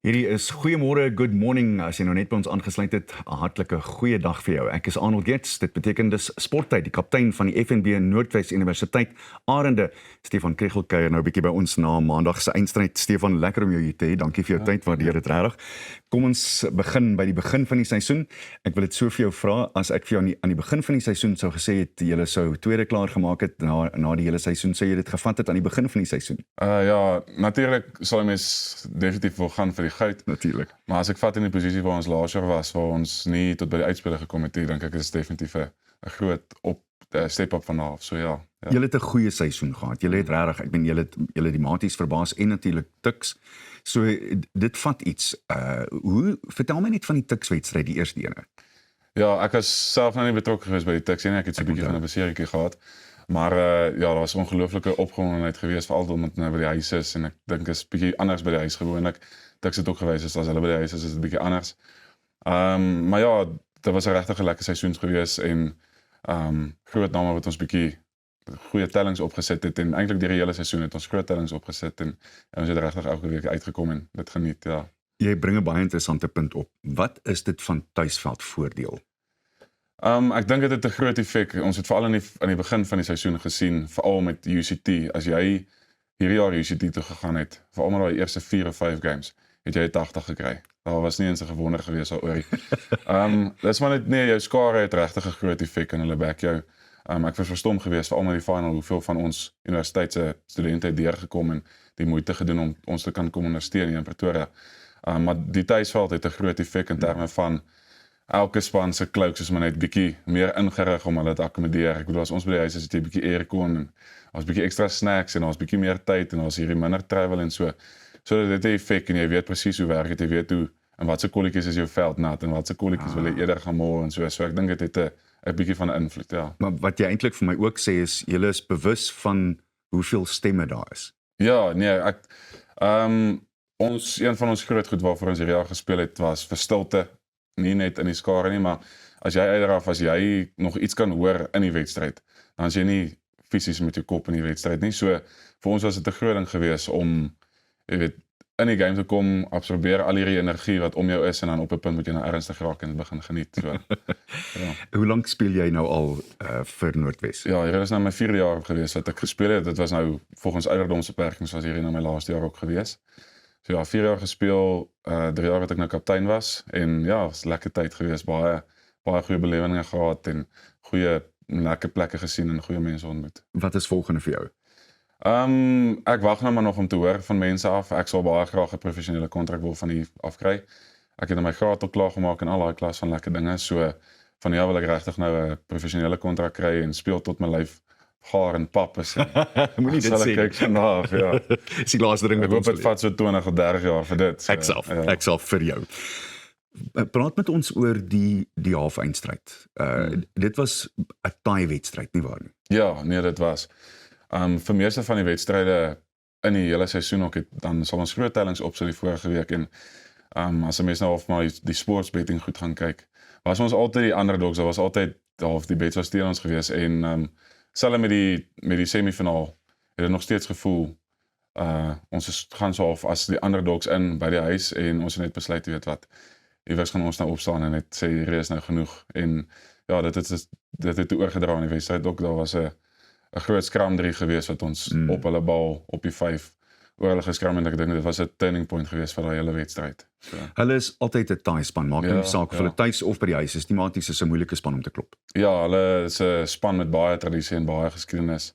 Hierdie is goeiemôre, good morning, as jy nou net by ons aangesluit het, 'n hartlike goeie dag vir jou. Ek is Arnold Getz, dit beteken dis sporttyd, die kaptein van die FNB Noordwes Universiteit, Arende, Stefan Kregel kuier nou 'n bietjie by ons na maandag se eindstryd. Stefan, lekker om jou hier te hê, dankie vir jou tyd, waardeer dit regtig. Kom ons begin by die begin van die seisoen. Ek wil dit so vir jou vra, as ek vir jou aan die begin van die seisoen sou gesê het, julle sou tweede klaar gemaak het na die hele seisoen, sou jy dit gevat het aan die begin van die seisoen? Ja, natuurlik sal mens definitief wil gaan vir die goud. Natuurlik. Maar as ek vat in die posisie waar ons laas jaar was, waar ons nie tot by die uitspele gekom het nie, dink ek is definitief 'n groot step up van af. So ja. Julle het 'n goeie seisoen gehad. Julle het regtig, ek bedoel julle die maties verbaas en natuurlik Tuks. So dit vat iets. Vertel my net van die Tuks wedstryd, die eerste ene. Ja, ek was self nou nie betrokke gewees by die Tuks nie. Ek het so 'n bietjie van 'n beseringkie gehad. Maar ja, daar was 'n ongelooflike opgewondenheid geweest, veral omdat dit nou by die huis is en ek dink is bietjie anders by die huis gewoonlik. Tuks het ook gewys as hulle by die huis is dit bietjie anders. Maar ja, dit was 'n regtig lekker seisoen geweest en groot name wat ons bietjie goeie tellings opgeset het en eintlik die hele seisoen het ons groot tellings opgeset en ons het regtig elke week uitgekom en dit geniet, ja. Jy bring 'n baie interessante punt op. Wat is dit van tuisveld voordeel? Ek dink dit het 'n groot effek. Ons het veral aan die begin van die seisoen gesien, veral met UCT. As jy hierdie jaar UCT toe gegaan het, veral met daai eerste 4 of 5 games, het jy 80 gekry. Daar was nie eens 'n gewonder gewees daaroor nie. Dis maar net nee, jou skare het regtig 'n groot effek en hulle back jou. Ek was verstom geweest veral met die final hoeveel van ons universiteitse studente het deurgekom en die moeite gedoen om ons te kan kom ondersteun hier in Pretoria. Maar die tuisveld het 'n groot effek in terme van elke span se cloaks is maar net bietjie meer ingerig om hulle te akkommodeer. Ek bedoel as ons by die huis is, het jy bietjie aircon en ons bietjie ekstra snacks en ons bietjie meer tyd en ons hierdie minder travel en so. So dit het 'n effek en jy weet presies hoe werk dit, jy weet hoe en watse kolletjies is jou veld nat en watse kolletjies wil jy eerder gaan maal en so. So ek dink dit het 'n bietjie van 'n invloed, ja. Maar wat jy eintlik vir my ook sê is julle is bewus van hoeveel stemme daar is. Ja, nee, een van ons groot goed waarvoor ons hierdie jaar gespeel het was vir stilte. Nie net in die skare nie, maar as jy nog iets kan hoor in die wedstryd, dan is jy nie fisies met jou kop in die wedstryd nie. So vir ons was dit 'n groot ding geweest om jy weet in die game te kom, absorbeer al hierdie energie wat om jou is en dan op 'n punt moet jy nou ernstig raak en begin geniet. So. Ja. Hoe lank speel jy nou al vir Noordwes? Ja, hier is nou my 4de jaar geweest wat ek gespeel het. Dit was nou volgens ouderdomsbeperkings was hierdie nou my laaste jaar ook geweest. So ja, 4 jaar gespeel, 3 jaar wat ek nou kaptein was en ja, was lekker tyd geweest, baie goeie belewenisse gehad en goeie lekker plekke gesien en goeie mense ontmoet. Wat is volgende vir jou? Ek wag nou maar nog om te hoor van mense af. Ek sal baie graag 'n professionele kontrak wil van hier afkry. Ek het my graad al klaar gemaak en al daai klas van lekker dinge, so van ja wil ek regtig nou 'n professionele kontrak kry en speel tot my lyf gaar en pap is. Moenie dit sê. Kyk vanaf, ja. Dis die laaste ding Ek hoop dit vat so 20 of 30 jaar vir dit. So, ek sal vir jou. Praat met ons oor die half-eindstryd. Dit was 'n taai wedstryd, nie waar nie? Ja, nee, dit was. Vir meeste van die wedstryde in die hele seisoen ook dan sal ons groot tellings opsit die vorige week en as 'n mens nou half maar die sportsbetting goed gaan kyk, was ons altyd die underdogs, daar was altyd half die bets was teen ons gewees en selfs met die semifinaal het dit nog steeds gevoel ons gaan so half as die underdogs in by die huis en ons het net besluit weet wat iewers gaan ons nou opstaan en net sê hier is nou genoeg en ja dit het oorgedra in die wedstryd ook. Daar was 'n groot scrum 3 geweest wat ons op hulle bal op die 5 oor hulle geskram en ek dink dit was 'n turning point geweest vir daai hele wedstryd. So. Hulle is altyd 'n taai span, maak nie saak of hulle tuis of by die huis is, tematies is 'n moeilike span om te klop. Ja, hulle is 'n span met baie tradisie en baie geskiedenis.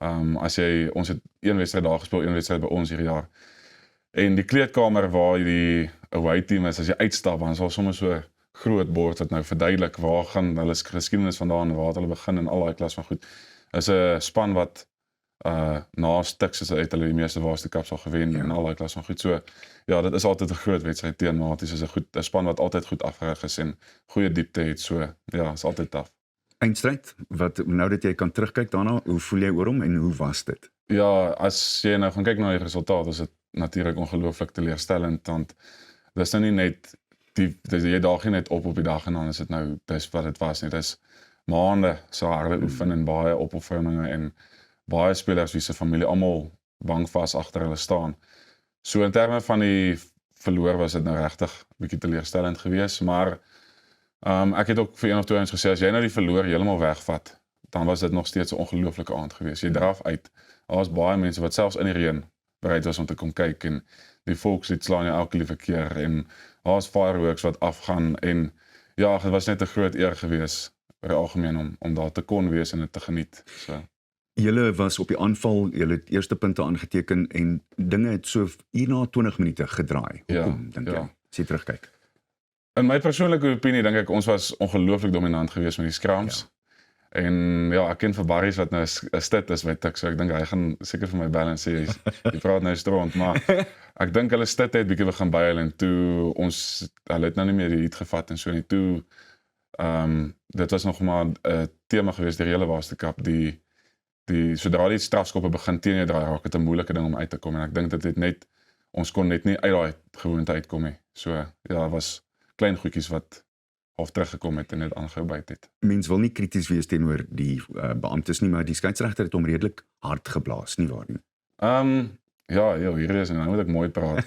Ons het een wedstryd daar gespeel, een wedstryd by ons hierdie jaar. En die kleedkamer waar die away team is, as jy uitstap, dan is daar sommer so groot bord wat nou verduidelik waar gaan hulle geskiedenis vandaan, waar het hulle begin en al daai klas van goed. Is 'n span wat na Tuks is uit hulle die meeste Waarste Cups al gewen en al daai klas van goed. So ja, dit is altyd 'n groot wedstryd teen Maties, is 'n span wat altyd goed afgerig is en goeie diepte het. So ja, is altyd taaf. Eindstryd, wat nou dat jy kan terugkyk daarna, hoe voel jy oor hom en hoe was dit? Ja, as jy nou gaan kyk na die resultaat, is dit natuurlik ongelooflik teleurstellend want dis nou nie net jy daag nie net op die dag en dan is dit nou dis wat dit was nie. Dis maande se harde oefen en baie opofferings en baie spelers wie se familie almal bankvas agter hulle staan. So in terme van die verloor was dit nou regtig 'n bietjie teleurstellend geweest, maar ek het ook vir 1 of 2 ouens gesê as jy nou die verloor heeltemal wegvat, dan was dit nog steeds 'n ongelooflike aand geweest. Jy draf uit. Daar was baie mense wat selfs in die reën bereid was om te kom kyk en die volkslied slaan jou elke liewe keer en daar's fireworks wat afgaan en ja, dit was net 'n groot eer geweest oor die algemeen om daar te kon wees en dit te geniet. So Julle was op die aanval, julle het eerste punte aangeteken en dinge het so uur na 20 minute gedraai. Hoekom dink jy? As jy terugkyk. In my persoonlike opinie dink ek ons was ongelooflik dominant geweest met die scrums. En ja, ek ken vir Barry's wat nou 'n stit is by Tuks, so ek dink hy gaan seker vir my balance sê, jy praat nou stront, maar ek dink hulle stit het bietjie begin by hulle en toe hulle het nou nie meer die heat gevat en so nie, toe dit was nog maar 'n tema geweest die hele Waarste Cup, sodra die strafskoppe begin teen jou draai, raak dit 'n moeilike ding om uit te kom en ek dink dit het ons kon net nie uit daai gewoonte uitkom nie. So ja, was klein goedjies wat half teruggekom het en net aangehou byt het. Mens wil nie krities wees teenoor die beamptes nie, maar die skeieregter het hom redelik hard geblaas, nie waar nie? Ja, hier is en nou moet ek mooi praat.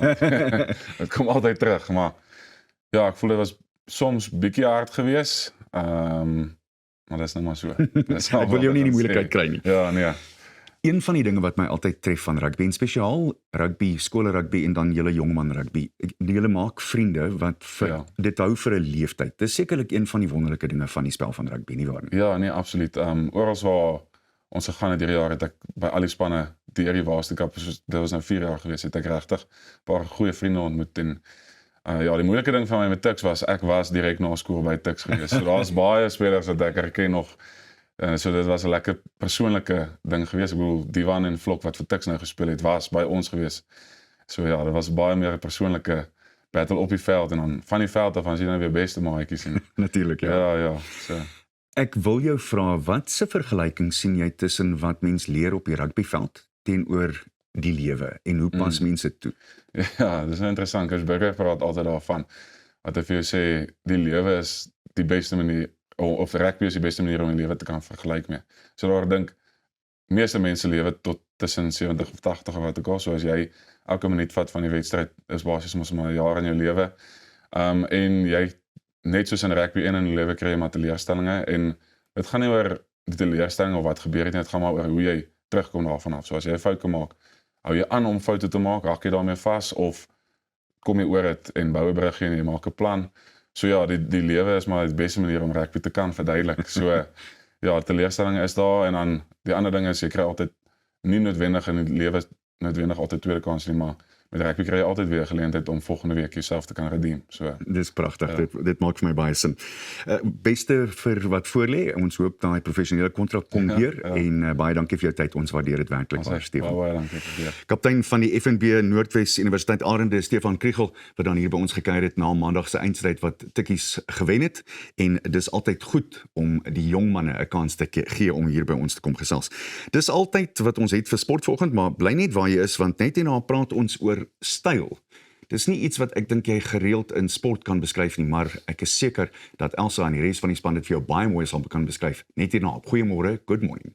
Dit kom altyd terug, maar ja, ek voel dit was soms bietjie hard geweest. Maar dit is nou maar so. Ek wil jou nie in die moeilikheid kry nie. Ja, nee. Een van die dinge wat my altyd tref van rugby, en spesiaal rugby, skoolrugby en dan julle jongman rugby, julle maak vriende wat dit hou vir 'n leeftyd. Dis sekerlik een van die wonderlike dinge van die spel van rugby, nie waar nie? Ja, nee, absoluut. Oral waar ons gegaan het hierdie jaar, het ek by al die spanne deur die Waarste Cup, dit was nou 4 jaar geweest, het ek regtig 'n paar goeie vriende ontmoet en ja, die moeilike ding van my met Tuks was, ek was direk na skool by Tuks geweest. So daar's baie spelers wat ek herken nog. So dit was 'n lekker persoonlike ding geweest. Ek bedoel, Divan en Vlok wat vir Tuks nou gespeel het, was by ons geweest. So ja, dit was baie meer 'n persoonlike battle op die veld en dan van die veld af, dan sien jy weer beste maatjies en Natuurlik, ja. Ja, so. Ek wil jou vra, wat se vergelyking sien jy tussen wat mens leer op die rugbyveld teenoor die lewe en hoe pas mense toe? Ja, dis nou interessant. Coach Burger praat altyd daarvan wat hy vir jou sê, die lewe is die beste manier of rugby is die beste manier om 'n lewe te kan vergelyk mee. So daar dink meeste mense lewe tot tussen 70 of 80 of wat ook al, so as jy elke minuut vat van die wedstryd is basies mos maar 'n jaar in jou lewe. En jy net soos in rugby en in die lewe kry jy maar teleurstellings en dit gaan nie oor die teleurstelling of wat gebeur het nie, dit gaan maar oor hoe jy terugkom daarvan af. So as jy 'n fout maak, hou jy aan om foute te maak, raak jy daarmee vas of kom jy oor dit en bou 'n brug en jy maak 'n plan. So ja, die lewe is maar die beste manier om rugby te kan verduidelik. So ja, teleurstelling is daar en dan die ander ding is jy kry altyd nie noodwendig in die lewe noodwendig altyd tweede kans nie, maar met rugby kry jy altyd weer 'n geleentheid om volgende week jouself te kan redeem. So dis pragtig. Dit maak vir my baie sin. Beste vir wat voorlê. Ons hoop daai professionele kontrak kom weer en baie dankie vir jou tyd. Ons waardeer dit werklik baie, Stefan. Baie dankie. Kaptein van die FNB Noordwes Universiteit Arende, Stefan Kriel, wat dan hier by ons gekuier het na Maandag se eindstryd wat Tikkies gewen het en dis altyd goed om die jong manne 'n kans te gee om hier by ons te kom gesels. Dis altyd wat ons het vir sport vanoggend, maar bly net waar jy is want net hierna praat ons oor styl. Dis nie iets wat ek dink jy gereeld in sport kan beskryf nie, maar ek is seker dat Elsa en die res van die span dit vir jou baie mooi sal kan beskryf. Net hierna. Goeiemôre, good morning.